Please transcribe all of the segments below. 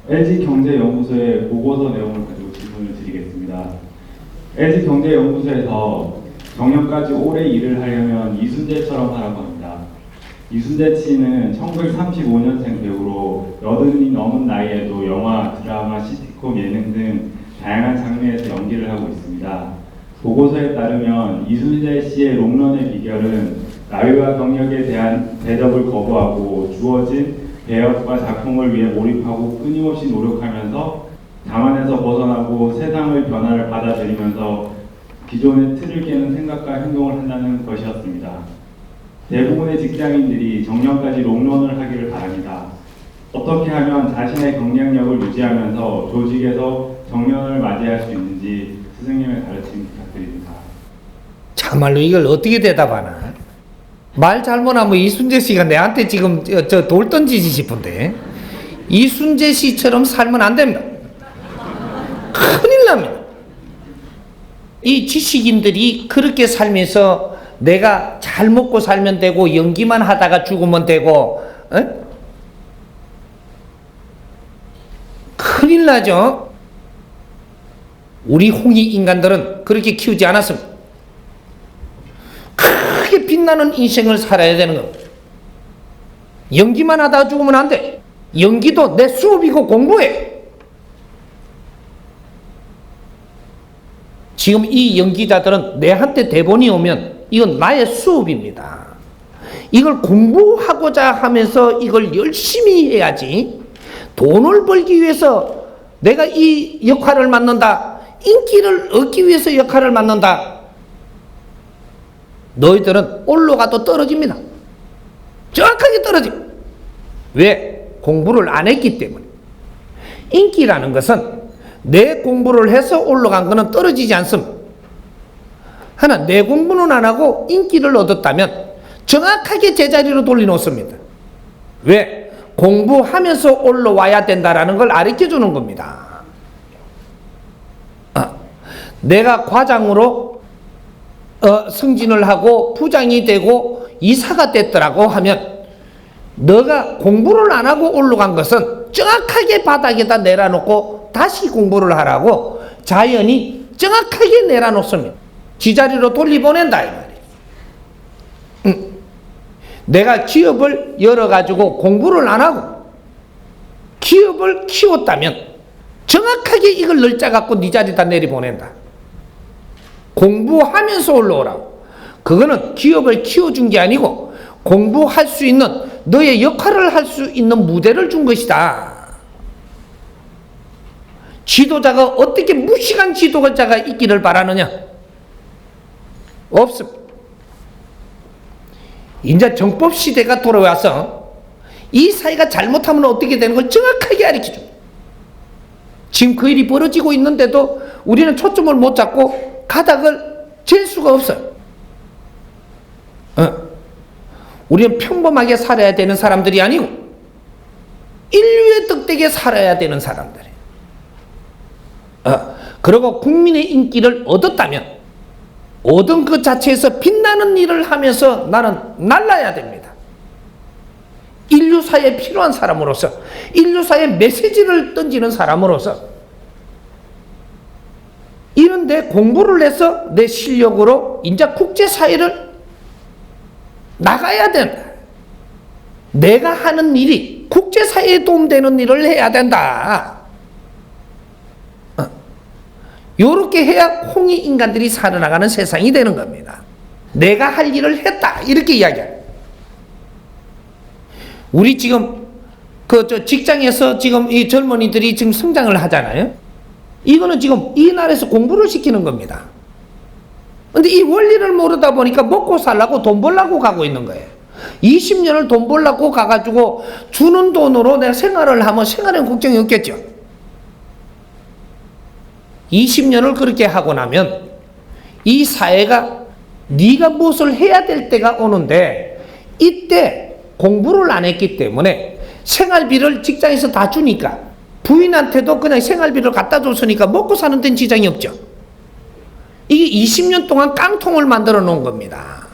LG경제연구소의 보고서 내용을 가지고 질문을 드리겠습니다. LG경제연구소에서 정년까지 오래 일을 하려면 이순재처럼 하라고 합니다. 이순재 씨는 1935년생 배우로 여든이 넘은 나이에도 영화, 드라마, 시트콤, 예능 등 다양한 장르에서 연기를 하고 있습니다. 보고서에 따르면 이순재 씨의 롱런의 비결은 나이와 경력에 대한 대접을 거부하고 주어진 배역과 작품을 위해 몰입하고 끊임없이 노력하면서 자만에서 벗어나고 세상의 변화를 받아들이면서 기존의 틀을 깨는 생각과 행동을 한다는 것이었습니다. 대부분의 직장인들이 정년까지 롱런을 하기를 바랍니다. 어떻게 하면 자신의 경쟁력을 유지하면서 조직에서 정년을 맞이할 수 있는지 스승님의 가르침 부탁드립니다. 참말로 이걸 어떻게 대답하나? 말 잘못하면 이순재 씨가 내한테 지금 저 돌 던지지 싶은데, 이순재 씨처럼 살면 안 됩니다. 큰일 납니다. 이 지식인들이 그렇게 살면서 내가 잘 먹고 살면 되고 연기만 하다가 죽으면 되고, 큰일 나죠. 우리 홍익 인간들은 그렇게 키우지 않았습니다. 크게 빛나는 인생을 살아야 되는 겁니다. 연기만 하다가 죽으면 안 돼. 연기도 내 수업이고 공부해. 지금 이 연기자들은 내한테 대본이 오면 이건 나의 수업입니다. 이걸 공부하고자 하면서 이걸 열심히 해야지. 돈을 벌기 위해서 내가 이 역할을 맡는다. 인기를 얻기 위해서 역할을 맡는다. 너희들은 올라가도 떨어집니다. 정확하게 떨어집니다. 왜? 공부를 안 했기 때문에. 인기라는 것은 내 공부를 해서 올라간 것은 떨어지지 않습니다. 하나, 내 공부는 안 하고 인기를 얻었다면 정확하게 제자리로 돌려놓습니다. 왜? 공부하면서 올라와야 된다라는 걸 가르쳐주는 겁니다. 내가 과장으로 승진을 하고 부장이 되고 이사가 됐더라고 하면 너가 공부를 안 하고 올라간 것은 정확하게 바닥에다 내려놓고 다시 공부를 하라고 자연히 정확하게 내려놓습니다. 지자리로 돌려보낸다 이 말이에요. 내가 기업을 열어가지고 공부를 안 하고 기업을 키웠다면 정확하게 이걸 널짜갖고 네 자리에다 내려보낸다. 공부하면서 올라오라고. 그거는 기업을 키워준 게 아니고 공부할 수 있는 너의 역할을 할 수 있는 무대를 준 것이다. 지도자가 어떻게 무식한 지도자가 있기를 바라느냐? 없습니다. 이제 정법 시대가 돌아와서 이 사회가 잘못하면 어떻게 되는 걸 정확하게 가르쳐줘. 지금 그 일이 벌어지고 있는데도 우리는 초점을 못 잡고 가닥을 잴 수가 없어요. 우리는 평범하게 살아야 되는 사람들이 아니고 인류의 덕되게 살아야 되는 사람들이에요. 그리고 국민의 인기를 얻었다면 얻은 그 자체에서 빛나는 일을 하면서 나는 날라야 됩니다. 인류사에 필요한 사람으로서, 인류사에 메시지를 던지는 사람으로서 이런데 공부를 해서 내 실력으로 이제 국제사회를 나가야 된다. 내가 하는 일이 국제사회에 도움되는 일을 해야 된다. 요렇게 해야 홍익 인간들이 살아나가는 세상이 되는 겁니다. 내가 할 일을 했다 이렇게 이야기해요. 우리 지금 직장에서 지금 이 젊은이들이 지금 성장을 하잖아요. 이거는 지금 이 나라에서 공부를 시키는 겁니다. 근데 이 원리를 모르다 보니까 먹고 살라고 돈 벌라고 가고 있는 거예요. 20년을 돈 벌라고 가가지고 주는 돈으로 내가 생활을 하면 생활엔 걱정이 없겠죠. 20년을 그렇게 하고 나면 이 사회가 네가 무엇을 해야 될 때가 오는데 이때 공부를 안 했기 때문에 생활비를 직장에서 다 주니까 부인한테도 그냥 생활비를 갖다 줬으니까 먹고 사는 데는 지장이 없죠. 이게 20년 동안 깡통을 만들어 놓은 겁니다.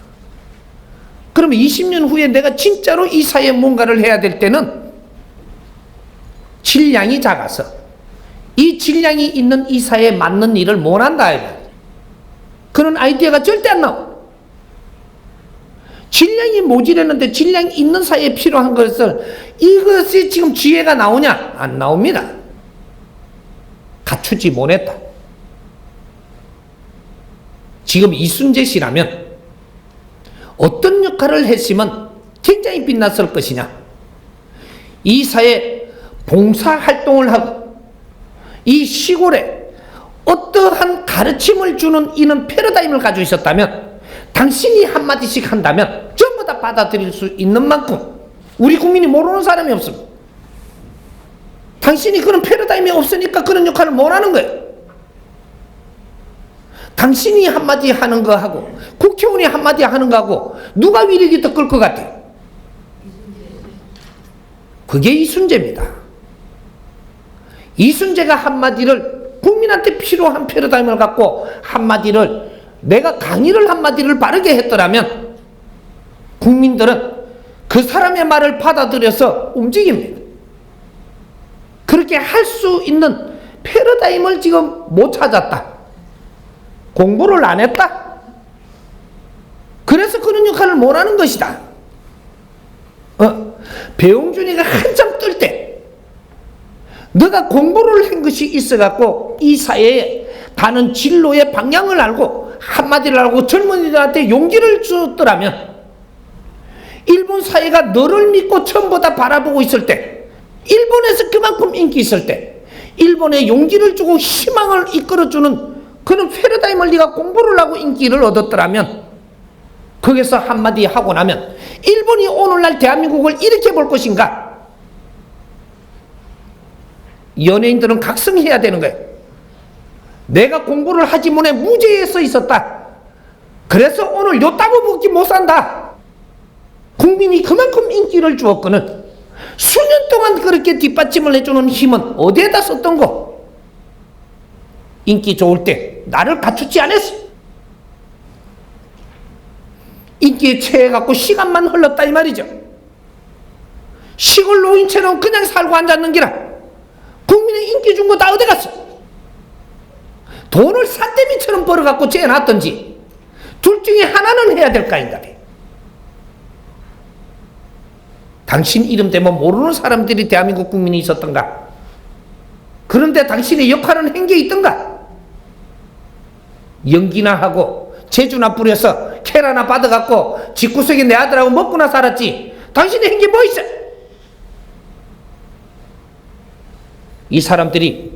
그러면 20년 후에 내가 진짜로 이 사회에 뭔가를 해야 될 때는 질량이 작아서 이 질량이 있는 이 사회에 맞는 일을 못한다. 그런 아이디어가 절대 안 나와. 질량이 모자랐는데 질량이 있는 사회에 필요한 것을 이것이 지금 지혜가 나오냐? 안 나옵니다. 갖추지 못했다. 지금 이순재 씨라면 어떤 역할을 했으면 굉장히 빛났을 것이냐? 이 사회에 봉사활동을 하고 이 시골에 어떠한 가르침을 주는 이런 패러다임을 가지고 있었다면 당신이 한마디씩 한다면 전부 다 받아들일 수 있는 만큼 우리 국민이 모르는 사람이 없습니다. 당신이 그런 패러다임이 없으니까 그런 역할을 못하는 거예요. 당신이 한마디 하는 거하고 국회의원이 한마디 하는 거하고 누가 위력이 더 클 것 같아요? 그게 이순재입니다. 이순재가 한마디를 국민한테 필요한 패러다임을 갖고 한마디를 내가 강의를 한마디를 바르게 했더라면 국민들은 그 사람의 말을 받아들여서 움직입니다. 그렇게 할 수 있는 패러다임을 지금 못 찾았다. 공부를 안 했다. 그래서 그런 역할을 못하는 것이다. 배용준이가 한참 뜰 때 너가 공부를 한 것이 있어갖고 이 사회에 가는 진로의 방향을 알고 한마디를 알고 젊은이들한테 용기를 주었더라면 일본 사회가 너를 믿고 전부 다 바라보고 있을 때 일본에서 그만큼 인기 있을 때 일본에 용기를 주고 희망을 이끌어주는 그런 패러다임을 네가 공부를 하고 인기를 얻었더라면 거기서 한마디 하고 나면 일본이 오늘날 대한민국을 이렇게 볼 것인가? 연예인들은 각성해야 되는 거예요. 내가 공부를 하지 못해 무죄에 써 있었다. 그래서 오늘 요따구 먹기 못 산다. 국민이 그만큼 인기를 주었거든. 수년 동안 그렇게 뒷받침을 해주는 힘은 어디에다 썼던 거? 인기 좋을 때 나를 갖추지 않았어. 인기에 취해갖고 시간만 흘렀다 이 말이죠. 시골 노인처럼 그냥 살고 앉았는 기라 국민의 인기 준 거 다 어디 갔어? 돈을 산더미처럼 벌어갖고 재놨든지 둘 중에 하나는 해야 될 거 아닌가. 당신 이름 때문에 모르는 사람들이 대한민국 국민이 있었던가? 그런데 당신의 역할은 한 게 있던가? 연기나 하고 재주나 부려서 캐라나 받아갖고 집구석에 내 아들하고 먹고나 살았지. 당신이 한 게 뭐 있어? 이 사람들이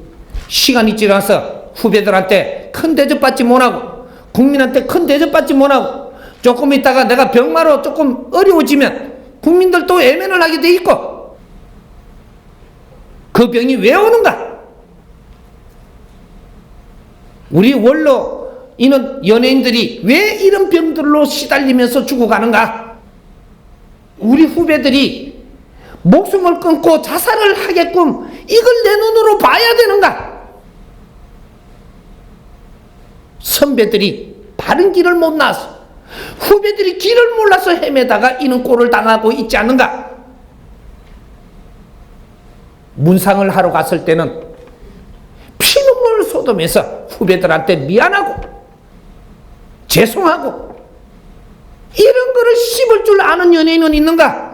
시간이 지나서 후배들한테 큰 대접받지 못하고 국민한테 큰 대접받지 못하고 조금 있다가 내가 병마로 조금 어려워지면 국민들 또 애면을 하게 돼 있고 그 병이 왜 오는가? 우리 원로 이런 연예인들이 왜 이런 병들로 시달리면서 죽어가는가? 우리 후배들이 목숨을 끊고 자살을 하게끔 이걸 내 눈으로 봐야 되는가? 선배들이 바른 길을 못 나와서 후배들이 길을 몰라서 헤매다가 이런 꼴을 당하고 있지 않는가? 문상을 하러 갔을 때는 피눈물을 쏟으면서 후배들한테 미안하고 죄송하고 이런 거를 씹을 줄 아는 연예인은 있는가?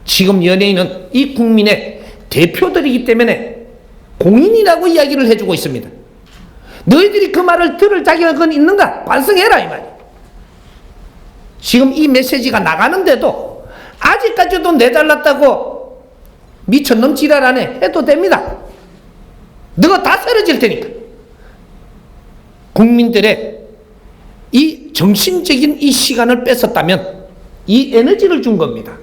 지금 연예인은 이 국민의 대표들이기 때문에 공인이라고 이야기를 해주고 있습니다. 너희들이 그 말을 들을 자격은 있는가? 반성해라 이 말이야. 지금 이 메시지가 나가는데도 아직까지도 내달랐다고 미친놈 지랄 안 해 해도 됩니다. 너가 다 쓰러질 테니까. 국민들의 이 정신적인 이 시간을 뺏었다면 이 에너지를 준 겁니다.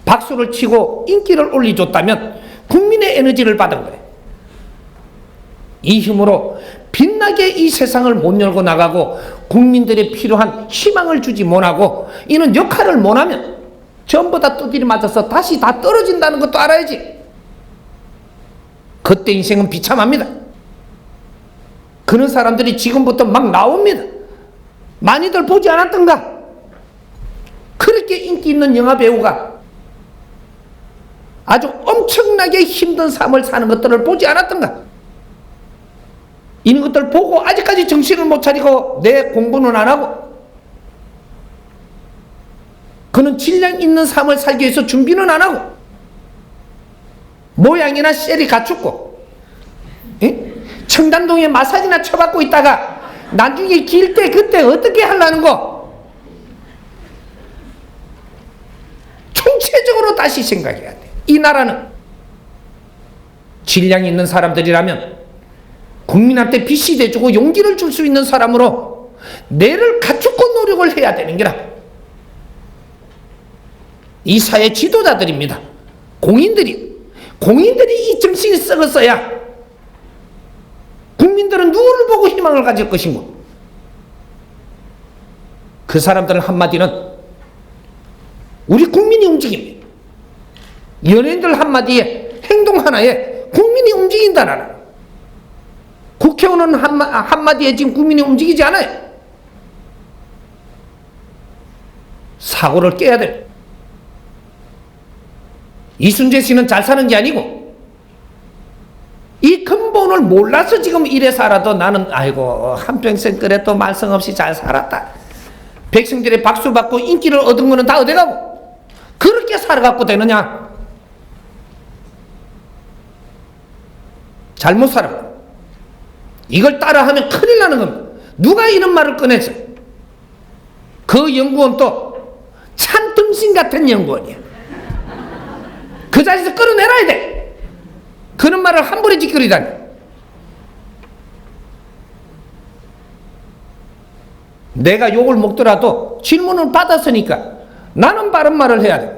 박수를 치고 인기를 올려줬다면 국민의 에너지를 받은 거예요. 이 힘으로 빛나게 이 세상을 못 열고 나가고 국민들의 필요한 희망을 주지 못하고 이런 역할을 못하면 전부 다 두드리 맞아서 다시 다 떨어진다는 것도 알아야지. 그때 인생은 비참합니다. 그런 사람들이 지금부터 막 나옵니다. 많이들 보지 않았던가? 그렇게 인기 있는 영화배우가 아주 엄청나게 힘든 삶을 사는 것들을 보지 않았던가? 이런 것들 보고 아직까지 정신을 못 차리고 내 공부는 안 하고 그는 질량 있는 삶을 살기 위해서 준비는 안 하고 모양이나 셀이 갖췄고 청담동에 마사지나 쳐받고 있다가 나중에 길 때 그때 어떻게 하려는 거 총체적으로 다시 생각해야 돼. 이 나라는 질량 있는 사람들이라면 국민한테 빛이 돼주고 용기를 줄 수 있는 사람으로 뇌를 갖추고 노력을 해야 되는 게라. 이 사회 지도자들입니다. 공인들이 이 정신이 썩었어야 국민들은 누구를 보고 희망을 가질 것인고. 그 사람들 한마디는 우리 국민이 움직입니다. 연예인들 한마디에 행동 하나에 국민이 움직인다는 국회의원은 한마디에 지금 국민이 움직이지 않아요. 사고를 깨야 돼. 이순재 씨는 잘 사는 게 아니고 이 근본을 몰라서 지금 이래 살아도 나는 아이고 한평생 그래도 말썽 없이 잘 살았다. 백성들의 박수 받고 인기를 얻은 거는 다 어디가고 그렇게 살아갖고 되느냐? 잘못 살아. 이걸 따라하면 큰일 나는 겁니다. 누가 이런 말을 꺼내서 그 연구원도 찬등신 같은 연구원이야. 그 자리에서 끌어내놔야 돼. 그런 말을 함부로 짓거리다니. 내가 욕을 먹더라도 질문을 받았으니까 나는 바른 말을 해야 돼.